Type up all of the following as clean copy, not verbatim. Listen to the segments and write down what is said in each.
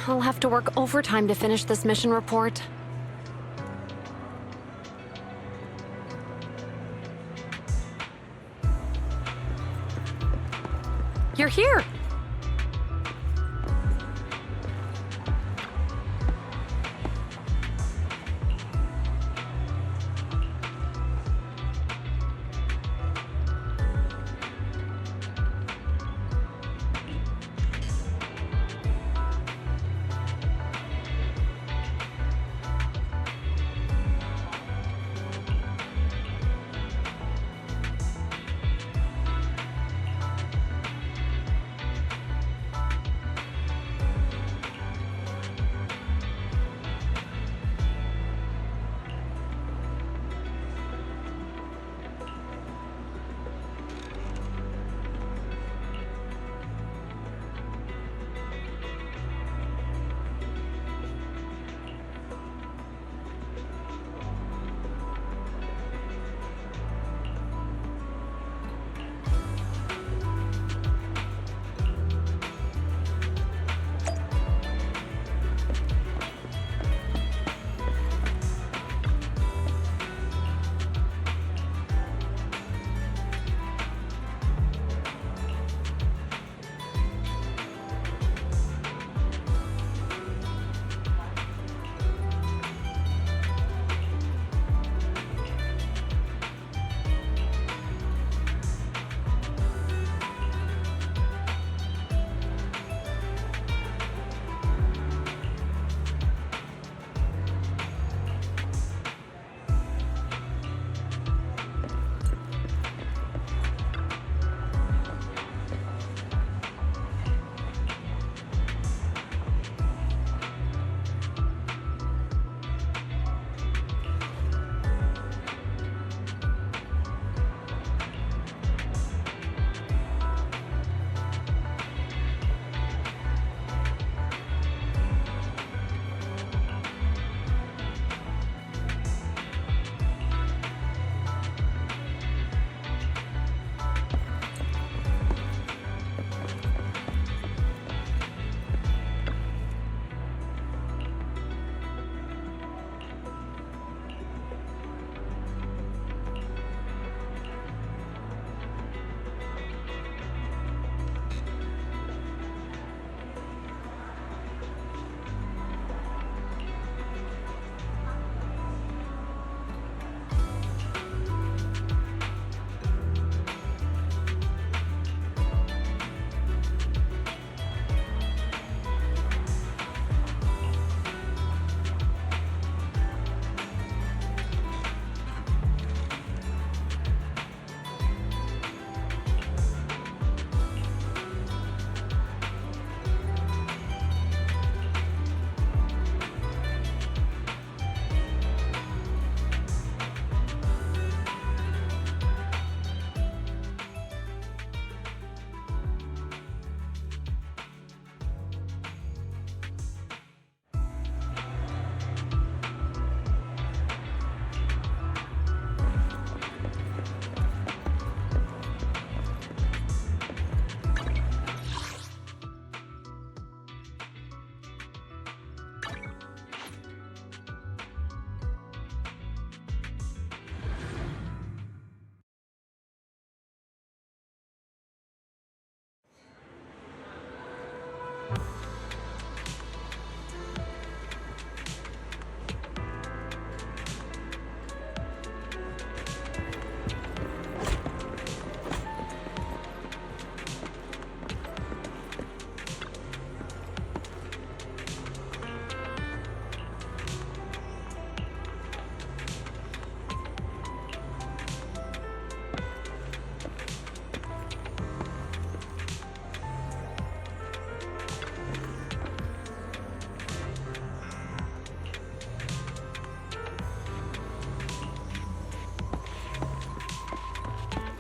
I'll have to work overtime to finish this mission report. You're here!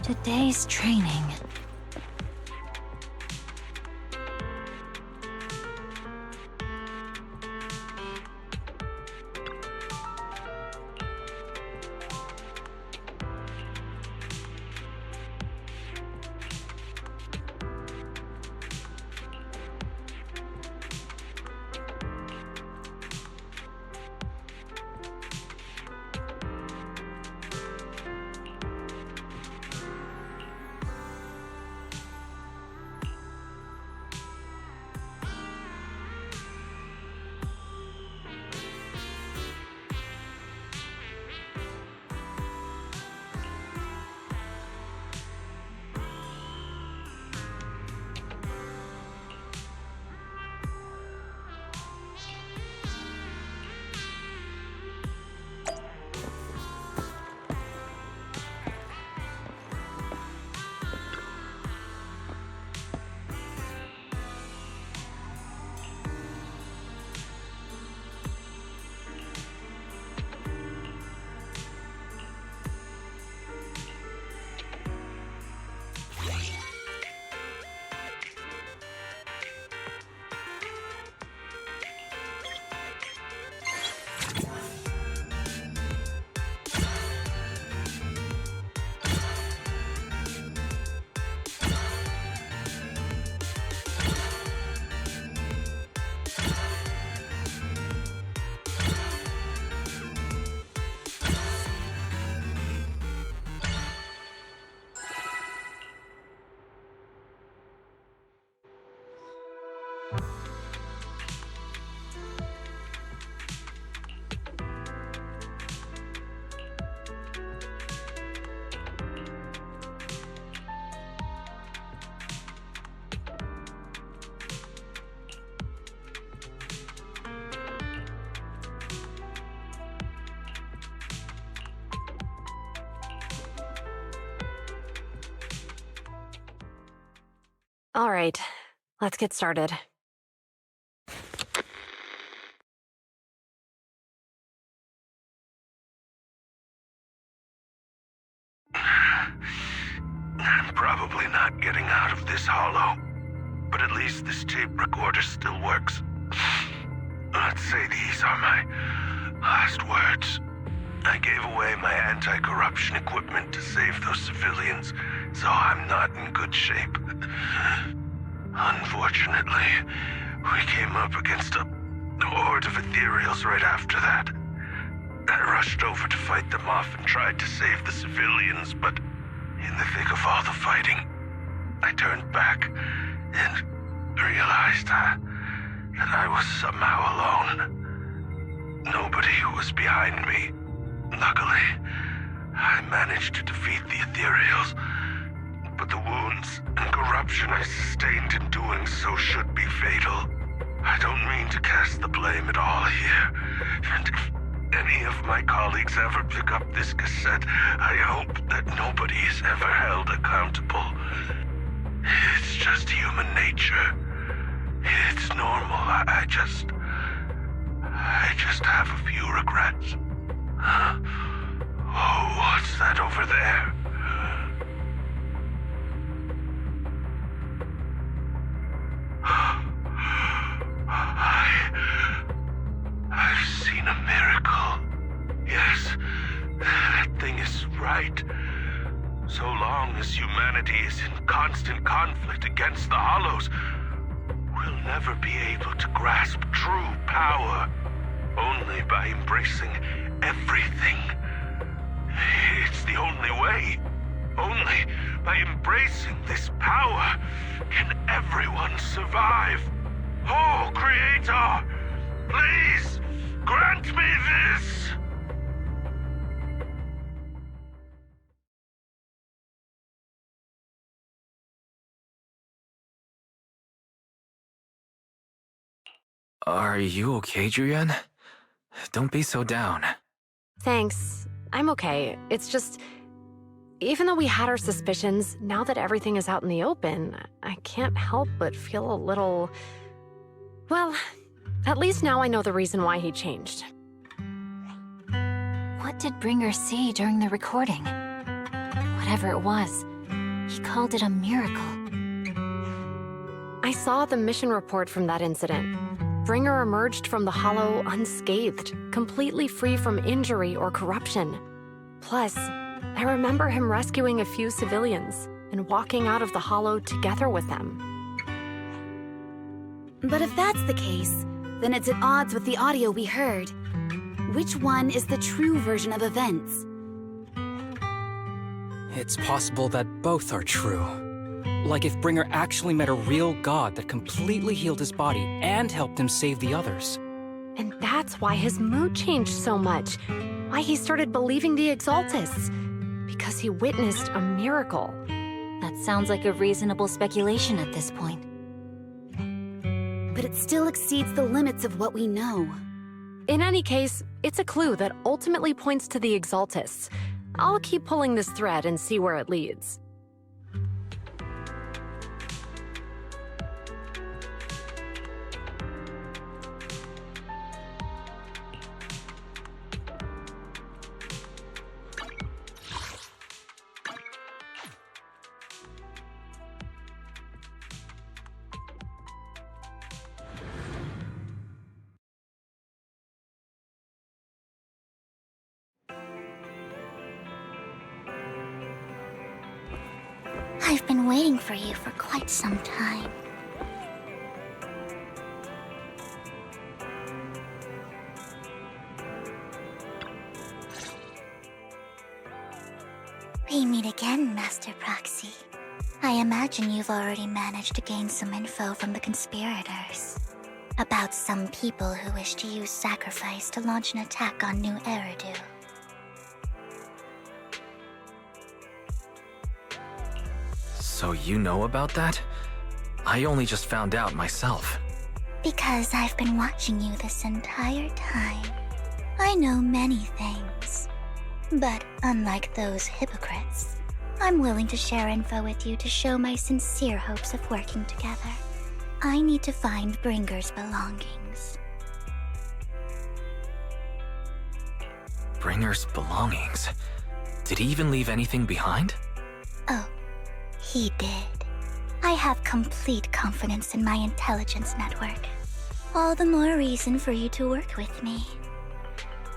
Today's training. All right, let's get started. I'm probably not getting out of this hollow, but at least this tape recorder still works. Let's say these are my last words. I gave away my anti-corruption equipment to save those civilians, so I'm not in good shape. Unfortunately, we came up against a horde of ethereals right after that. I rushed over to fight them off and tried to save the civilians, but in the thick of all the fighting, I turned back and realized that I was somehow alone. Nobody was behind me. Luckily, I managed to defeat the ethereals, but the wounds and corruption I sustained in doing so should be fatal. I don't mean to cast the blame at all here, and if any of my colleagues ever pick up this cassette, I hope that nobody is ever held accountable. It's just human nature. It's normal. I just have a few regrets. Oh, what's that over there? I've seen a miracle. Yes, that thing is right. So long as humanity is in constant conflict against the Hollows, we'll never be able to grasp true power. Only by embracing everything. It's the only way. Only by embracing this power can everyone survive. Oh, Creator, please grant me this. Are you okay, Yuan? Don't be so down. Thanks. I'm okay. It's just, even though we had our suspicions, now that everything is out in the open, I can't help but feel a little... Well, at least now I know the reason why he changed. What did Bringer see during the recording? Whatever it was, he called it a miracle. I saw the mission report from that incident. Bringer emerged from the Hollow unscathed, completely free from injury or corruption. Plus, I remember him rescuing a few civilians and walking out of the Hollow together with them. But if that's the case, then it's at odds with the audio we heard. Which one is the true version of events? It's possible that both are true. Like if Bringer actually met a real god that completely healed his body and helped him save the others. And that's why his mood changed so much. Why he started believing the Exaltists. Because he witnessed a miracle. That sounds like a reasonable speculation at this point. But it still exceeds the limits of what we know. In any case, it's a clue that ultimately points to the Exaltists. I'll keep pulling this thread and see where it leads. I've been waiting for you for quite some time. We meet again, Master Proxy. I imagine you've already managed to gain some info from the conspirators. About some people who wish to use sacrifice to launch an attack on New Eridu. So you know about that? I only just found out myself. Because I've been watching you this entire time. I know many things. But unlike those hypocrites, I'm willing to share info with you to show my sincere hopes of working together. I need to find Bringer's belongings. Bringer's belongings? Did he even leave anything behind? Oh, he did. I have complete confidence in my intelligence network. All the more reason for you to work with me.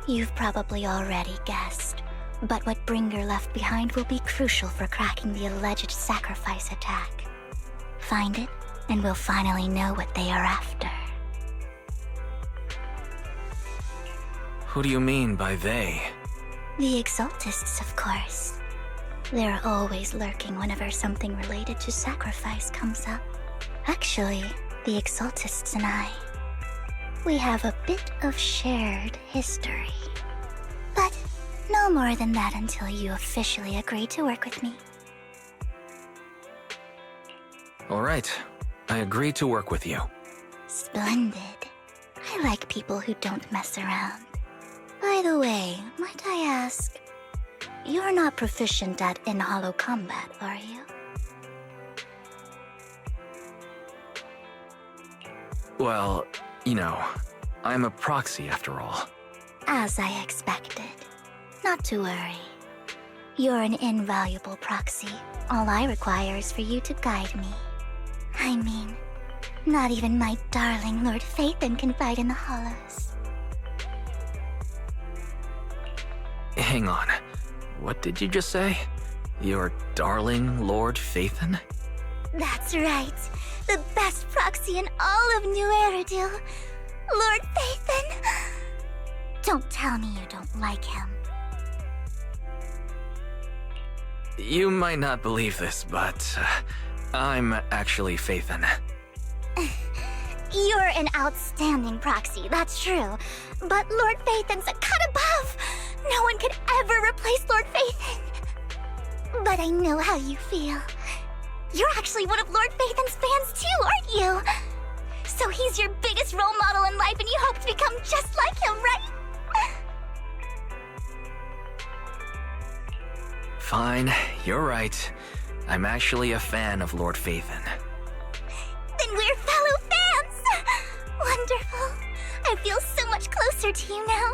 You've probably already guessed, but what Bringer left behind will be crucial for cracking the alleged sacrifice attack. Find it, and we'll finally know what they are after. Who do you mean by they? The Exaltists, of course. They're always lurking whenever something related to sacrifice comes up. Actually, the Exaltists and I, we have a bit of shared history. But no more than that until you officially agree to work with me. All right, I agree to work with you. Splendid. I like people who don't mess around. By the way, might I ask, you're not proficient at in-hollow combat, are you? Well, you know, I'm a proxy after all. As I expected. Not to worry. You're an invaluable proxy. All I require is for you to guide me. I mean, not even my darling Lord Phaethon can fight in the hollows. Hang on. What did you just say? Your darling Lord Phaethon? That's right. The best proxy in all of New Eridil. Lord Phaethon. Don't tell me you don't like him. You might not believe this, but I'm actually Phaethon. You're an outstanding proxy, that's true. But Lord Phaethon's a cut above. No one could ever replace Lord Phaethon. But I know how you feel. You're actually one of Lord Phaethon's fans too, aren't you? So he's your biggest role model in life and you hope to become just like him, right? Fine, you're right. I'm actually a fan of Lord Phaethon. Then we're fellow fans! Wonderful. I feel so much closer to you now.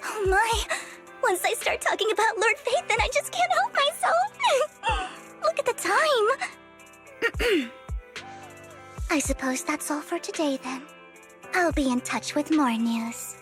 Oh my! Once I start talking about Lord Phaethon, I just can't help myself! Look at the time! I suppose that's all for today then. I'll be in touch with more news.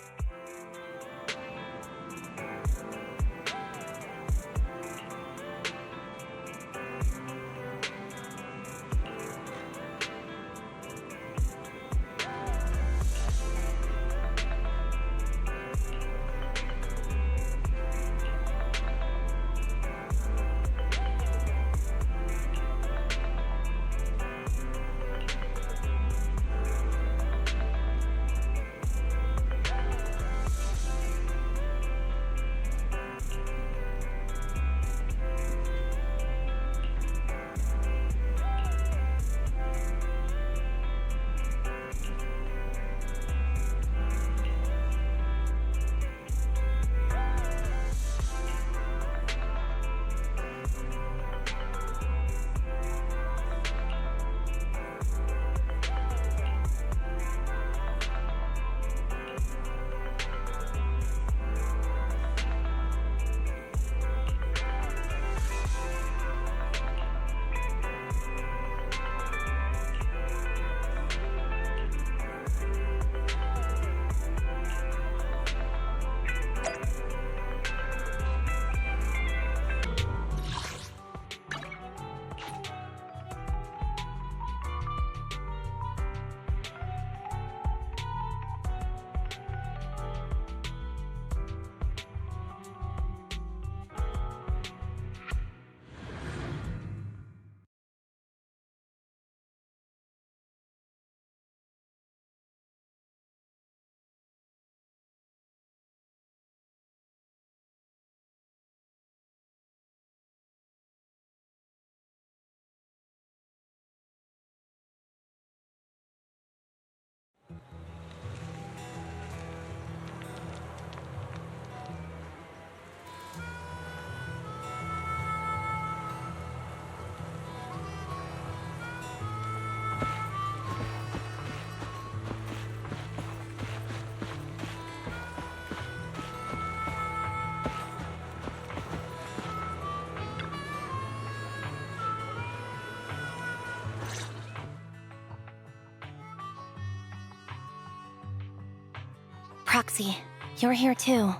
Proxy, you're here too.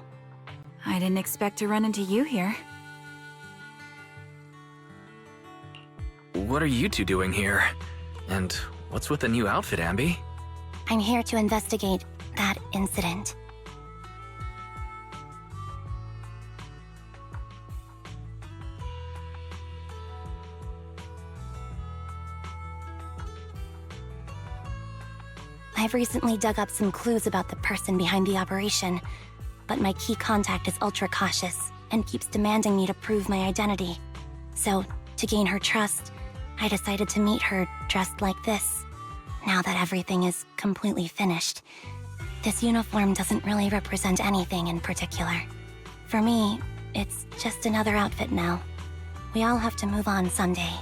I didn't expect to run into you here. What are you two doing here? And what's with the new outfit, Ambi? I'm here to investigate that incident. I've recently dug up some clues about the person behind the operation, but my key contact is ultra cautious and keeps demanding me to prove my identity. So, to gain her trust, I decided to meet her dressed like this. Now that everything is completely finished, this uniform doesn't really represent anything in particular. For me, it's just another outfit now. We all have to move on someday.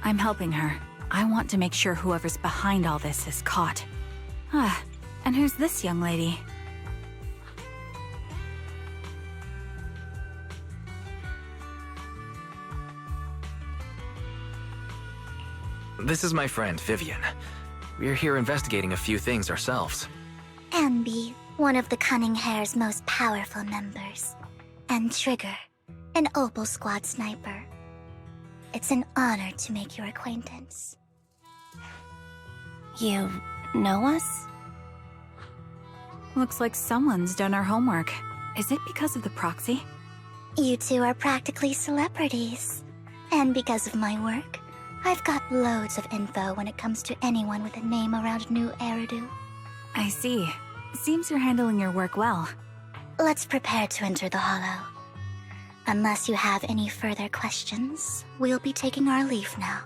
I'm helping her. I want to make sure whoever's behind all this is caught. Ah, and who's this young lady? This is my friend, Vivian. We're here investigating a few things ourselves. Ambi, one of the Cunning Hare's most powerful members. And Trigger, an Opal Squad sniper. It's an honor to make your acquaintance. You know us? Looks like someone's done our homework. Is it because of the proxy? You two are practically celebrities. And because of my work, I've got loads of info when it comes to anyone with a name around New Eridu. I see. Seems you're handling your work well. Let's prepare to enter the Hollow. Unless you have any further questions, we'll be taking our leave now.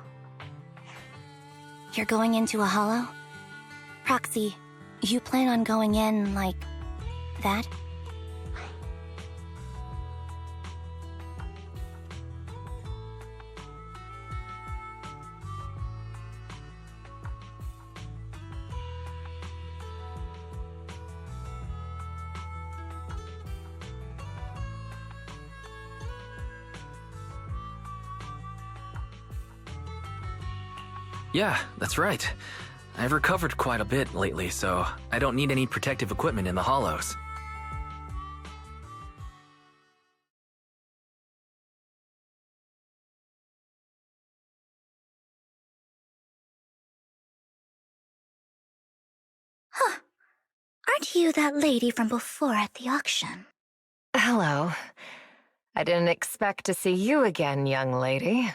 You're going into a hollow? Proxy, you plan on going in like that? Yeah, that's right. I've recovered quite a bit lately, so I don't need any protective equipment in the hollows. Huh. Aren't you that lady from before at the auction? Hello. I didn't expect to see you again, young lady.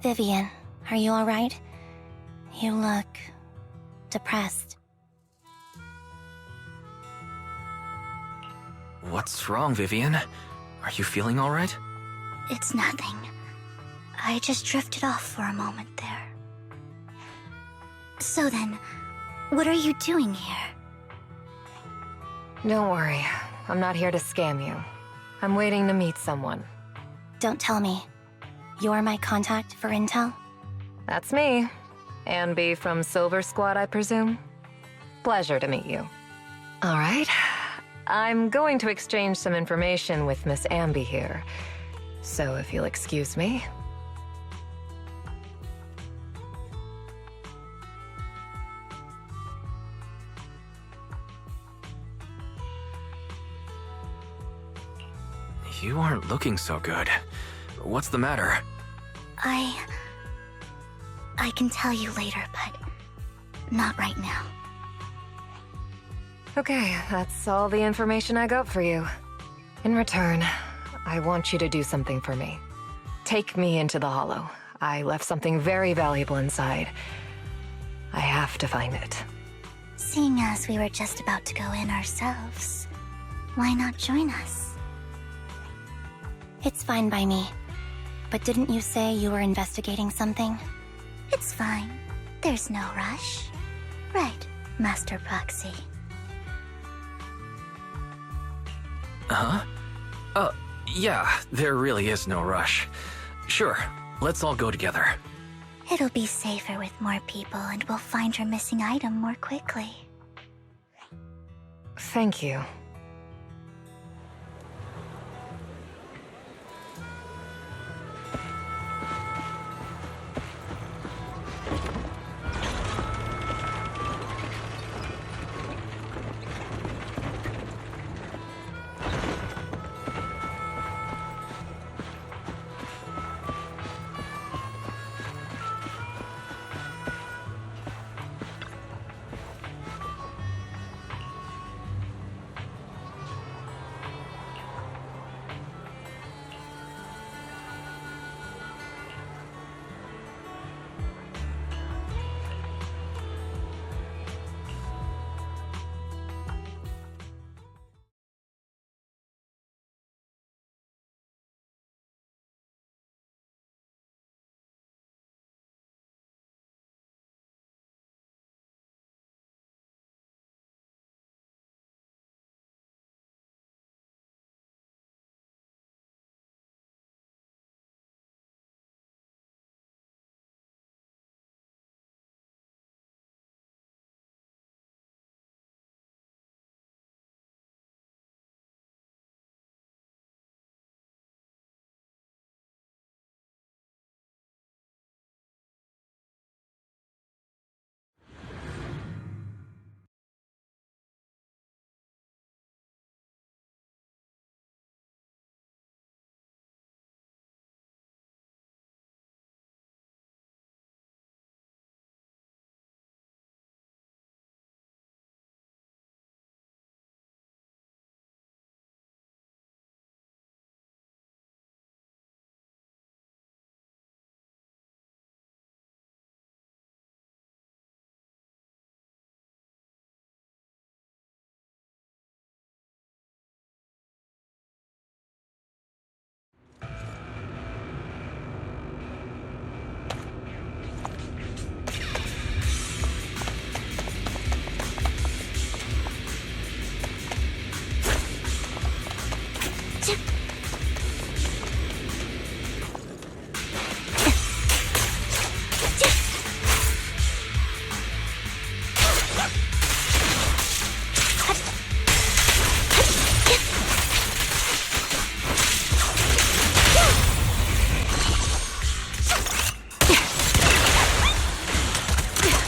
Vivian, are you alright? You look depressed. What's wrong, Vivian? Are you feeling alright? It's nothing. I just drifted off for a moment there. So then, what are you doing here? Don't worry. I'm not here to scam you. I'm waiting to meet someone. Don't tell me. You're my contact for intel? That's me. Ambi from Silver Squad, I presume? Pleasure to meet you. All right. I'm going to exchange some information with Miss Ambi here. So if you'll excuse me. You aren't looking so good. What's the matter? I can tell you later, but not right now. Okay, that's all the information I got for you. In return, I want you to do something for me. Take me into the Hollow. I left something very valuable inside. I have to find it. Seeing as we were just about to go in ourselves, why not join us? It's fine by me. But didn't you say you were investigating something? It's fine. There's no rush. Right, Master Proxy. Huh? Yeah, there really is no rush. Sure, let's all go together. It'll be safer with more people and we'll find her missing item more quickly. Thank you.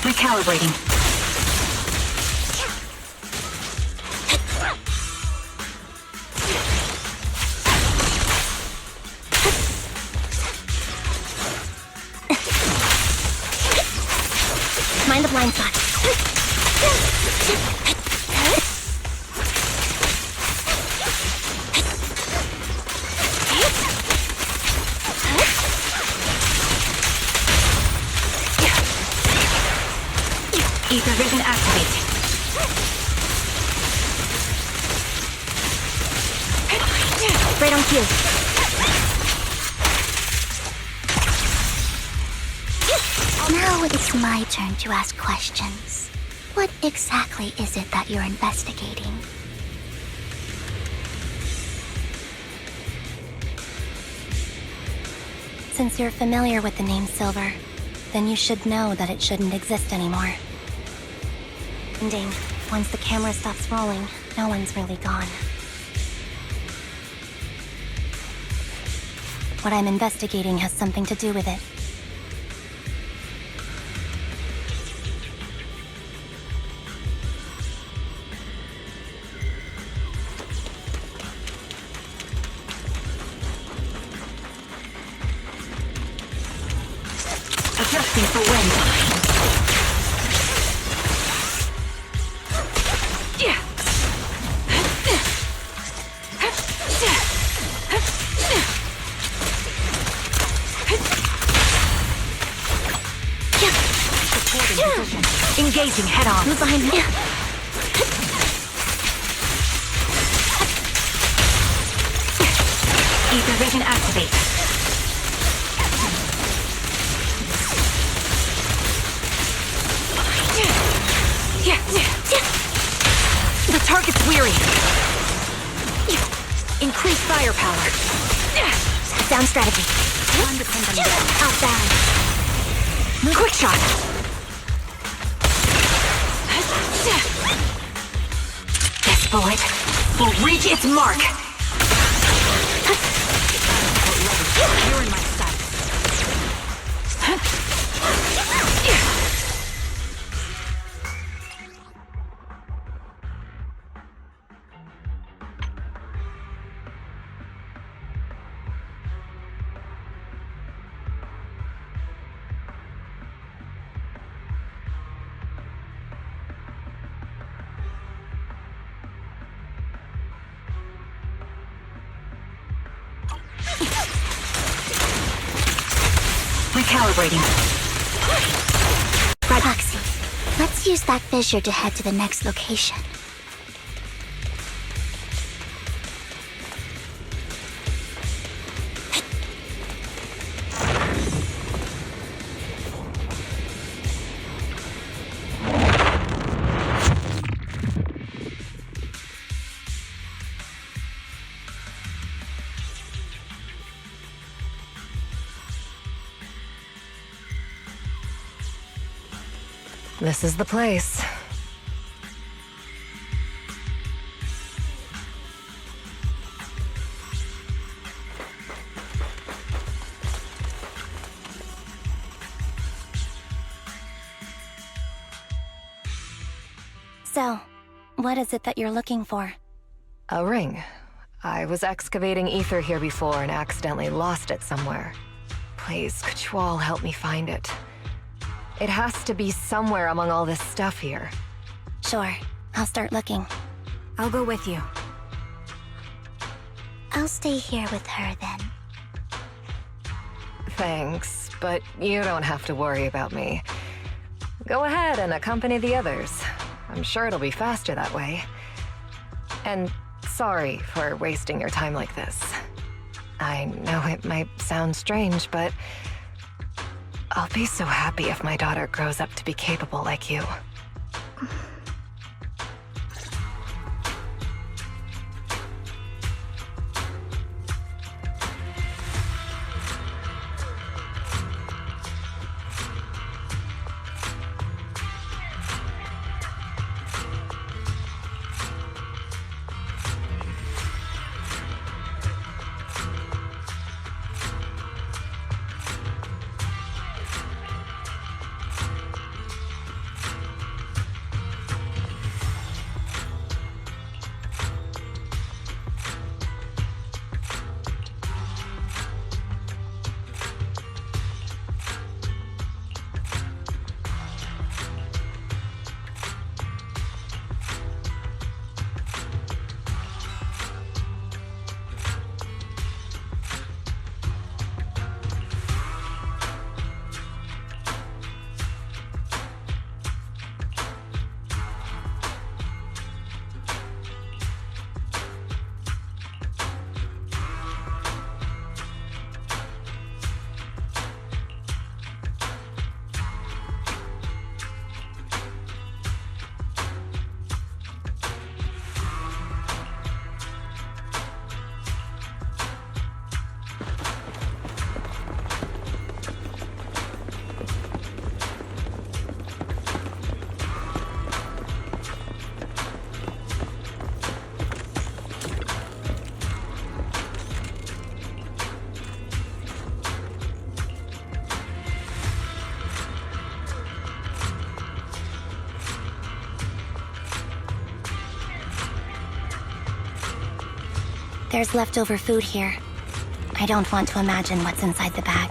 Recalibrating. Mind the blind spot. Ether vision activate. Right on cue. Now it's my turn to ask questions. What exactly is it that you're investigating? Since you're familiar with the name Silver, then you should know that it shouldn't exist anymore. Ending. Once the camera stops rolling, no one's really gone. What I'm investigating has something to do with it. Adjusting for wind. Engaging head on. Who's behind me? Ether vision activate. The target's weary. Increase firepower. Down strategy. Outbound. Quick shot! This bullet will reach its mark! You're in my sight. Recalibrating. Proxy, let's use that fissure to head to the next location. This is the place. So, what is it that you're looking for? A ring. I was excavating ether here before and accidentally lost it somewhere. Please, could you all help me find it? It has to be somewhere among all this stuff here. Sure, I'll start looking. I'll go with you. I'll stay here with her then. Thanks, but you don't have to worry about me. Go ahead and accompany the others. I'm sure it'll be faster that way. And sorry for wasting your time like this. I know it might sound strange, but I'll be so happy if my daughter grows up to be capable like you. There's leftover food here. I don't want to imagine what's inside the bag.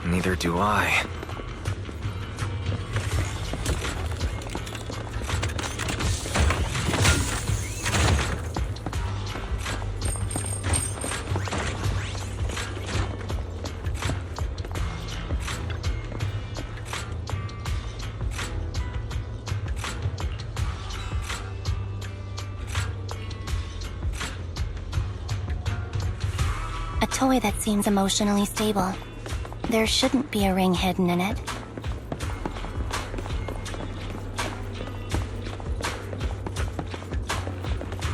Neither do I. A toy that seems emotionally stable. There shouldn't be a ring hidden in it.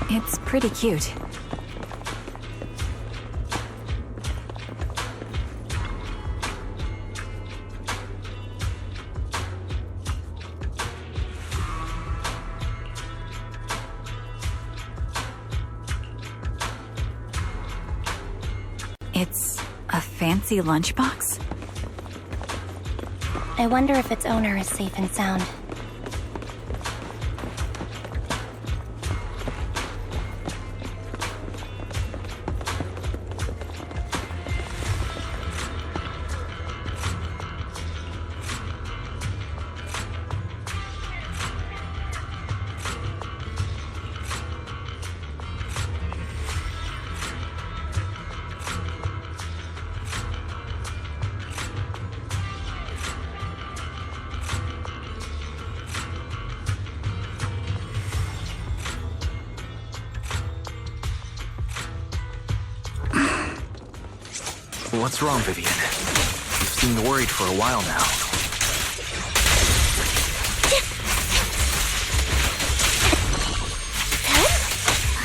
It's pretty cute. fancy lunchbox? I wonder if its owner is safe and sound. What's wrong, Vivian? You seemed worried for a while now.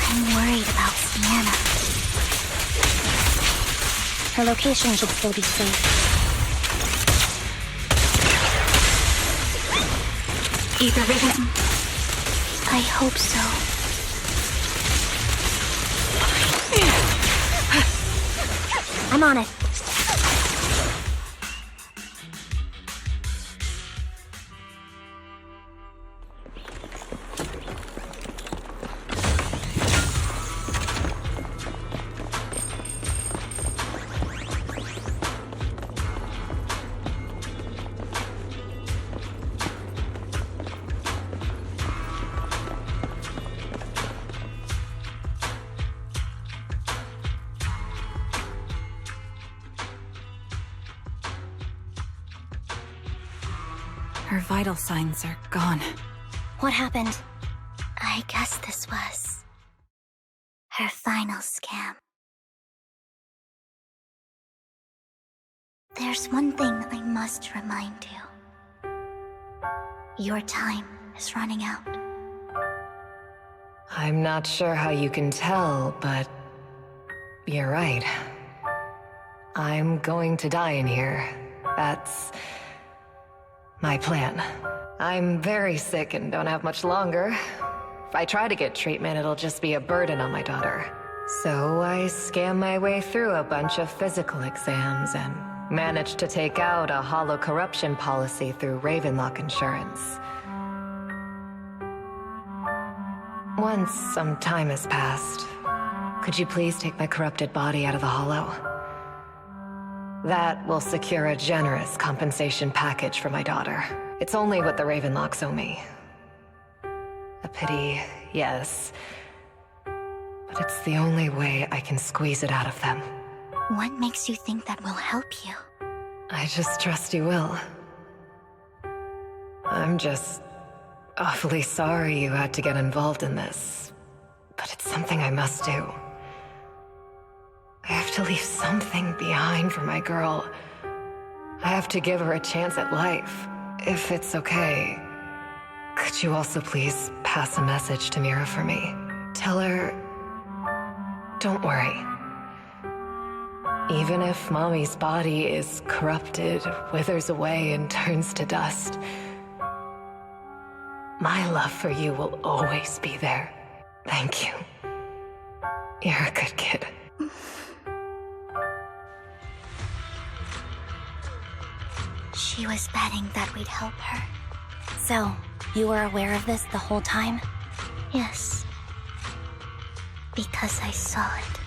I'm worried about Sienna. Her location should still be safe. Ether vision? I hope so. I'm on it. Her vital signs are gone. What happened? I guess this was her final scam. There's one thing I must remind you. Your time is running out. I'm not sure how you can tell, but you're right. I'm going to die in here. That's my plan. I'm very sick and don't have much longer. If I try to get treatment, it'll just be a burden on my daughter. So I scam my way through a bunch of physical exams and managed to take out a hollow corruption policy through Ravenlock Insurance. Once some time has passed, could you please take my corrupted body out of the hollow? That will secure a generous compensation package for my daughter. It's only what the Ravenlocks owe me. A pity, yes. But it's the only way I can squeeze it out of them. What makes you think that will help you? I just trust you will. I'm just awfully sorry you had to get involved in this. But it's something I must do. I have to leave something behind for my girl. I have to give her a chance at life. If it's okay, could you also please pass a message to Mira for me? Tell her, don't worry. Even if Mommy's body is corrupted, withers away, and turns to dust, my love for you will always be there. Thank you. You're a good kid. She was betting that we'd help her. So, you were aware of this the whole time? Yes. Because I saw it.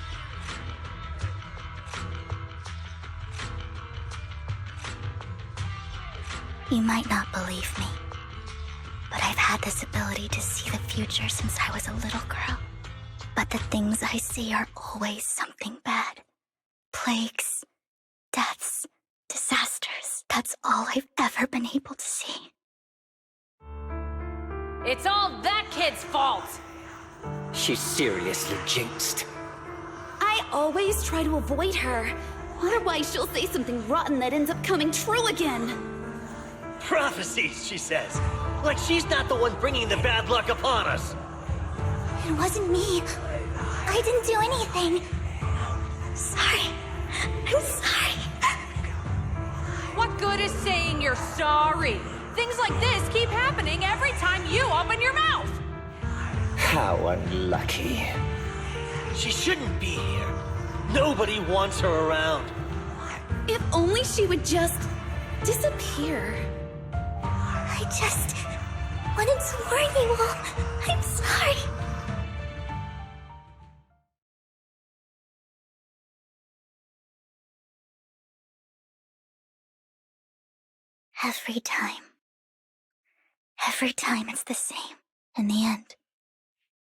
You might not believe me, but I've had this ability to see the future since I was a little girl. But the things I see are always something bad. Plagues, deaths, disasters. That's all I've ever been able to see. It's all that kid's fault! She's seriously jinxed. I always try to avoid her. Otherwise, she'll say something rotten that ends up coming true again. Prophecies, she says. Like she's not the one bringing the bad luck upon us. It wasn't me. I didn't do anything. Sorry. I'm sorry. What good is saying you're sorry? Things like this keep happening every time you open your mouth! How unlucky. She shouldn't be here. Nobody wants her around. If only she would just disappear. I just wanted to warn you all. I'm sorry. Every time it's the same. In the end,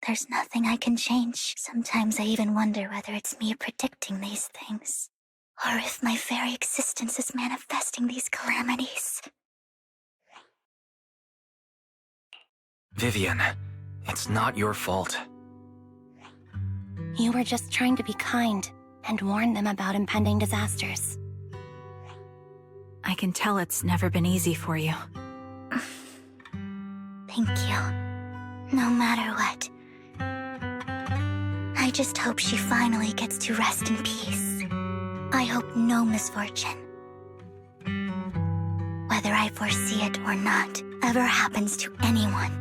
there's nothing I can change. Sometimes I even wonder whether it's me predicting these things, or if my very existence is manifesting these calamities. Vivian, it's not your fault. You were just trying to be kind and warn them about impending disasters. I can tell it's never been easy for you. Thank you. No matter what. I just hope she finally gets to rest in peace. I hope no misfortune, whether I foresee it or not, ever happens to anyone.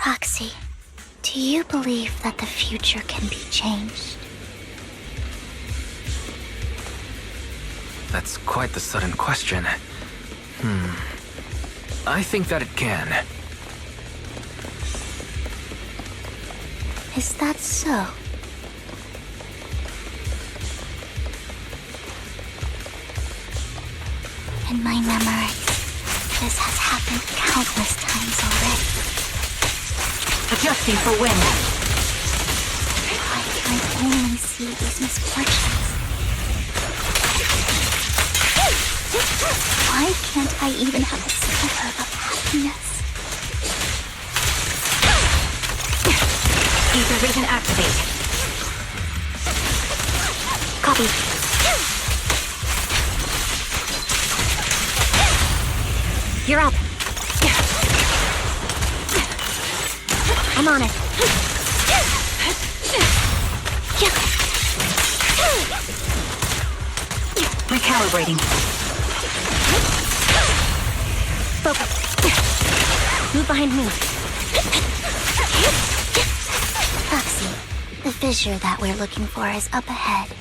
Proxy, do you believe that the future can be changed? That's quite the sudden question. I think that it can. Is that so? In my memory, this has happened countless times already. Adjusting for wind. Why can I only see these misfortunes? Why can't I even have a sliver of happiness? Ether vision activate. Copy. You're up. I'm on it. Recalibrating. Focus. Move behind me. Proxy, the fissure that we're looking for is up ahead.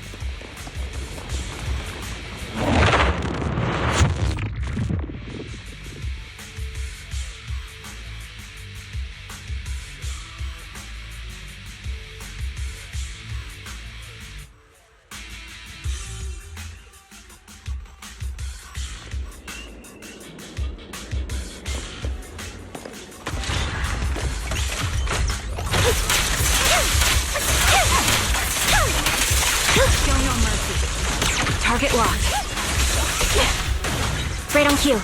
Target locked. Right on cue.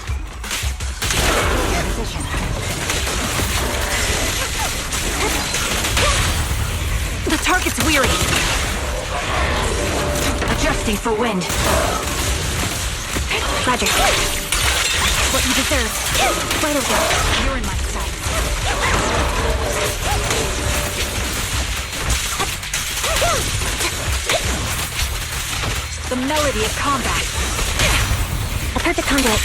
The target's weary. Adjusting for wind. Roger. What you deserve. Right over. You're in my sight. The melody of combat. A perfect conduit.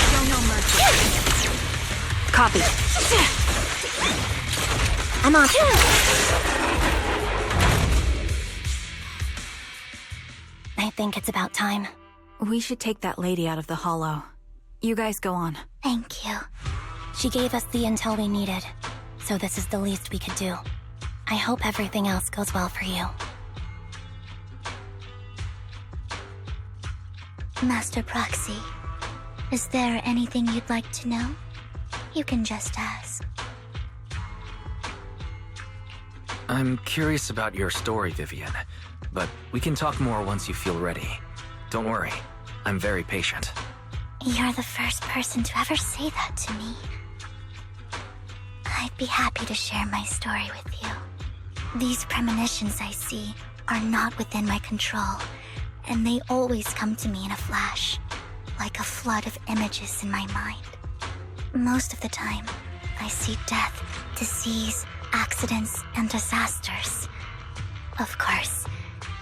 Show no mercy. Copy. I'm on. I think it's about time. We should take that lady out of the hollow. You guys go on. Thank you. She gave us the intel we needed, so this is the least we could do. I hope everything else goes well for you. Master Proxy, is there anything you'd like to know? You can just ask. I'm curious about your story, Vivian, but we can talk more once you feel ready. Don't worry, I'm very patient. You're the first person to ever say that to me. I'd be happy to share my story with you. These premonitions I see are not within my control, and they always come to me in a flash, like a flood of images in my mind. Most of the time, I see death, disease, accidents, and disasters. Of course,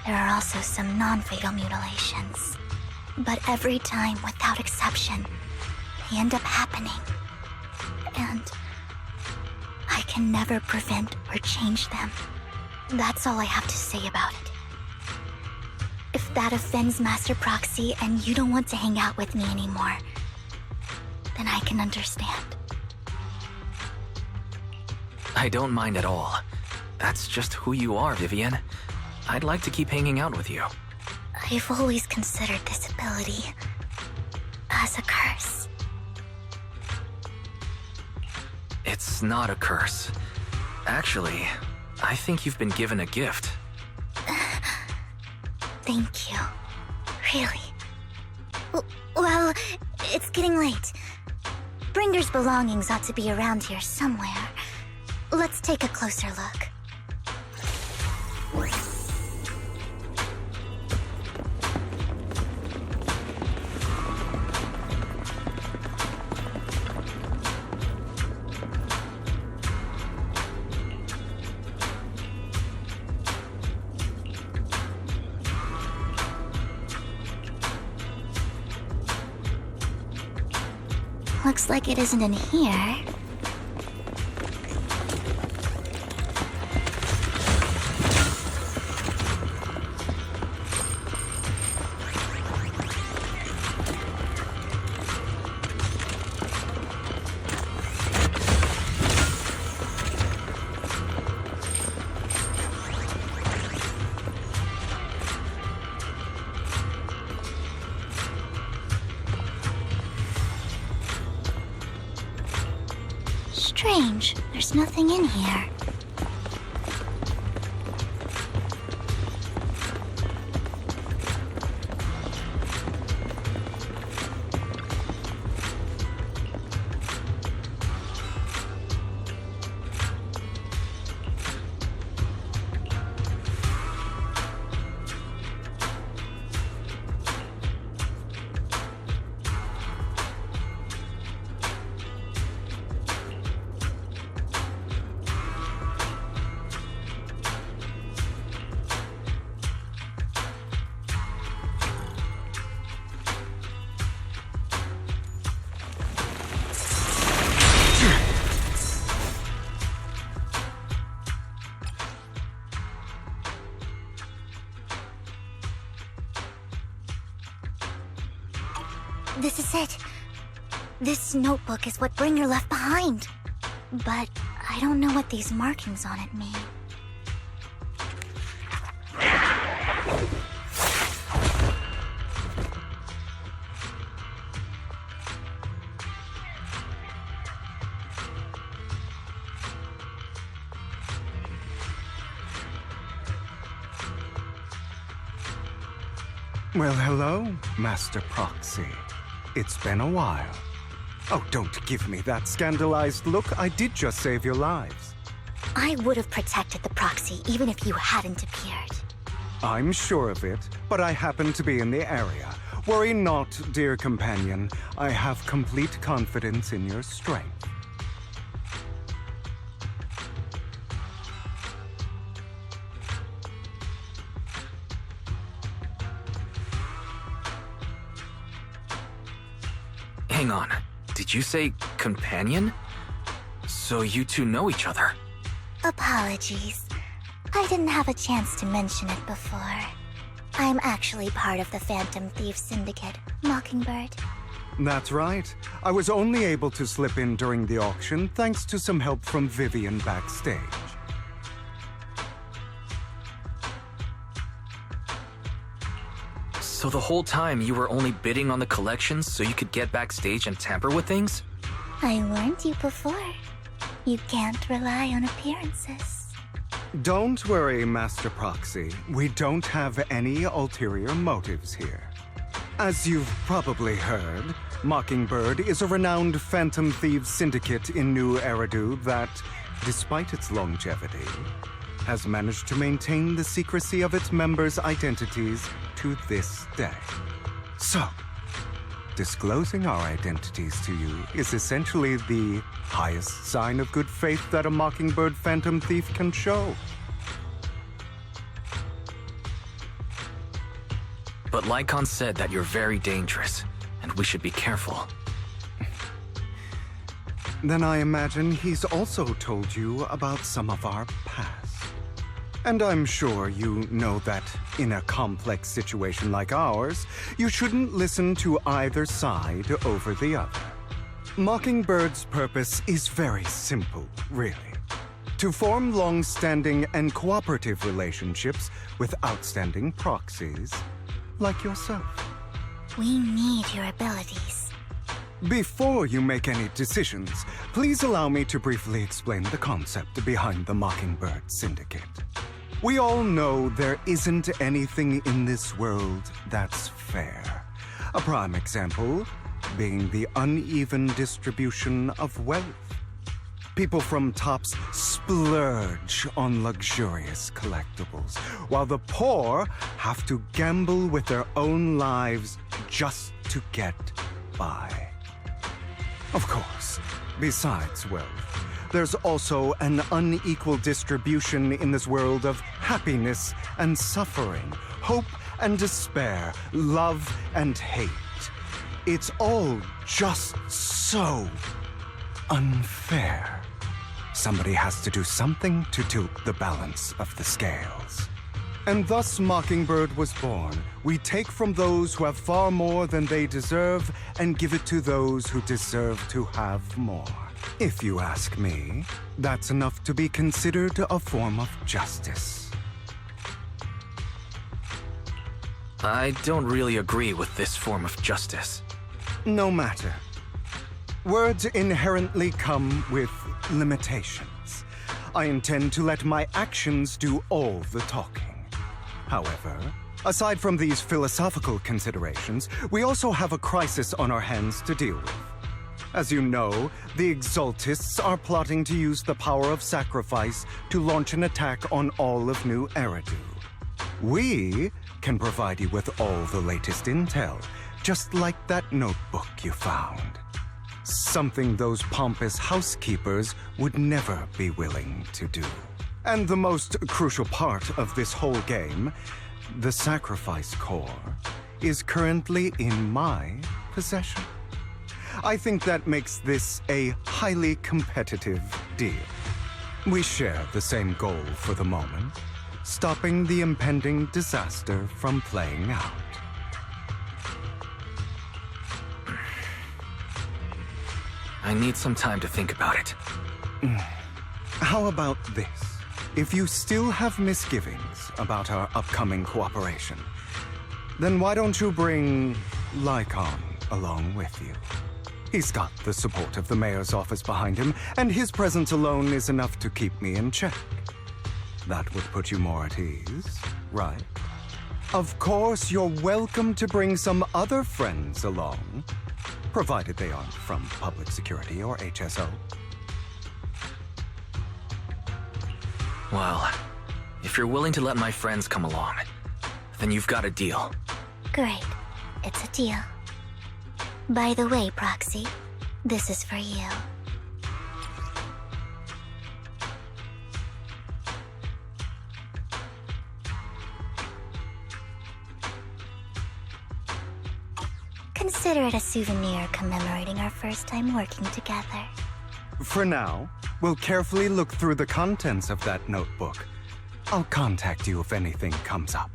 there are also some non-fatal mutilations. But every time, without exception, they end up happening. And I can never prevent or change them. That's all I have to say about it. If that offends Master Proxy and you don't want to hang out with me anymore, then I can understand. I don't mind at all. That's just who you are, Vivian. I'd like to keep hanging out with you. I've always considered this ability as a curse. It's not a curse. Actually, I think you've been given a gift. Thank you. Really. Well, it's getting late. Bringer's belongings ought to be around here somewhere. Let's take a closer look. Looks like it isn't in here. Strange, there's nothing in here. This is it. This notebook is what Bringer left behind. But I don't know what these markings on it mean. Well, hello, Master Proxy. It's been a while. Oh, don't give me that scandalized look. I did just save your lives. I would have protected the proxy even if you hadn't appeared. I'm sure of it, but I happen to be in the area. Worry not, dear companion. I have complete confidence in your strength. Hang on. Did you say companion? So you two know each other? Apologies. I didn't have a chance to mention it before. I'm actually part of the Phantom Thief Syndicate, Mockingbird. That's right. I was only able to slip in during the auction thanks to some help from Vivian backstage. So the whole time you were only bidding on the collections so you could get backstage and tamper with things? I warned you before. You can't rely on appearances. Don't worry, Master Proxy. We don't have any ulterior motives here. As you've probably heard, Mockingbird is a renowned phantom thieves syndicate in New Eridu that, despite its longevity, has managed to maintain the secrecy of its members' identities to this day. So, disclosing our identities to you is essentially the highest sign of good faith that a Mockingbird phantom thief can show. But Lycon said that you're very dangerous, and we should be careful. Then I imagine he's also told you about some of our past. And I'm sure you know that in a complex situation like ours, you shouldn't listen to either side over the other. Mockingbird's purpose is very simple, really. To form long-standing and cooperative relationships with outstanding proxies like yourself. We need your abilities. Before you make any decisions, please allow me to briefly explain the concept behind the Mockingbird Syndicate. We all know there isn't anything in this world that's fair. A prime example being the uneven distribution of wealth. People from tops splurge on luxurious collectibles, while the poor have to gamble with their own lives just to get by. Of course, besides wealth, there's also an unequal distribution in this world of happiness and suffering, hope and despair, love and hate. It's all just so unfair. Somebody has to do something to tilt the balance of the scales. And thus Mockingbird was born. We take from those who have far more than they deserve and give it to those who deserve to have more. If you ask me, that's enough to be considered a form of justice. I don't really agree with this form of justice. No matter. Words inherently come with limitations. I intend to let my actions do all the talking. However, aside from these philosophical considerations, we also have a crisis on our hands to deal with. As you know, the Exaltists are plotting to use the power of sacrifice to launch an attack on all of New Eridu. We can provide you with all the latest intel, just like that notebook you found. Something those pompous housekeepers would never be willing to do. And the most crucial part of this whole game, the sacrifice core, is currently in my possession. I think that makes this a highly competitive deal. We share the same goal for the moment, stopping the impending disaster from playing out. I need some time to think about it. How about this? If you still have misgivings about our upcoming cooperation, then why don't you bring Lycon along with you? He's got the support of the mayor's office behind him, and his presence alone is enough to keep me in check. That would put you more at ease, right? Of course, you're welcome to bring some other friends along, provided they aren't from public security or HSO. Well, if you're willing to let my friends come along, then you've got a deal. Great. It's a deal. By the way, Proxy, this is for you. Consider it a souvenir commemorating our first time working together. For now, we'll carefully look through the contents of that notebook. I'll contact you if anything comes up.